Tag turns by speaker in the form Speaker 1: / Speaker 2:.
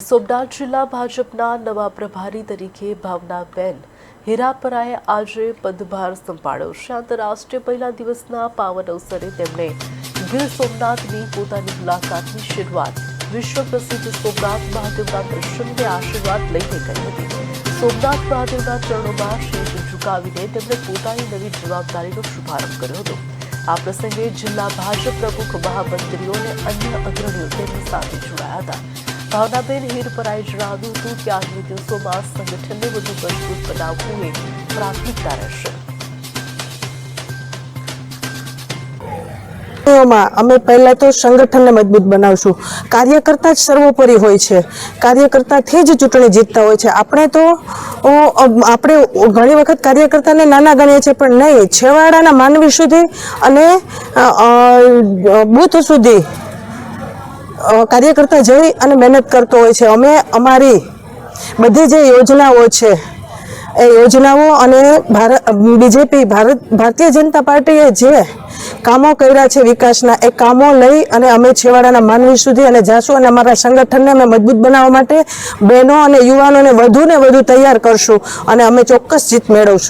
Speaker 1: સોમનાથ જિલ્લા ભાજપના નવા પ્રભારી તરીકે ભાવનાબેન હીરાપરાએ આજે પદભાર સંભાળ્યો છે। આંતરરાષ્ટ્રીય મહિલા દિવસના પાવન અવસરે તેમણે ગીર સોમનાથની પોતાની મુલાકાતની શરૂઆત વિશ્વ પ્રસિદ્ધ સોમનાથ મહાદેવના દર્શનને આશીર્વાદ લઈને કરી હતી। સોમનાથ મહાદેવના ચરણોમાં શીશ ઝુકાવીને તેમણે પોતાની નવી જવાબદારીનો શુભારંભ કર્યો હતો। આ પ્રસંગે જિલ્લા ભાજપ પ્રમુખ મહામંત્રીઓ અને અન્ય અગ્રણીઓ તેમની સાથે જોડાયા હતા। ભાવનાબેન હીરપરાએ જણાવ્યું હતું કે આગામી દિવસોમાં સંગઠનને વધુ મજબૂત બનાવવું એ પ્રાથમિકતા રહેશે।
Speaker 2: અમે પહેલા તો સંગઠનને મજબૂત બનાવશું। કાર્યકર્તા જ સર્વોપરી હોય છે, કાર્યકર્તાથી જ ચૂંટણી જીતતા હોય છે। આપણે ઘણી વખત કાર્યકર્તાને નાના ગણીએ છીએ, પણ નહીં, છેવાડાના માનવી સુધી અને બૂથ સુધી કાર્યકર્તા જઈ અને મહેનત કરતો હોય છે। અમે અમારી બધી જે યોજનાઓ છે એ યોજનાઓ અને ભારતીય જનતા પાર્ટીએ જે કામો કર્યા છે વિકાસના, એ કામો લઈ અને અમે છેવાડાના માનવી સુધી અને જાશું અને અમારા સંગઠનને અમે મજબૂત બનાવવા માટે બહેનો અને યુવાનોને વધુ ને વધુ તૈયાર કરશું અને અમે ચોક્કસ જીત મેળવશું।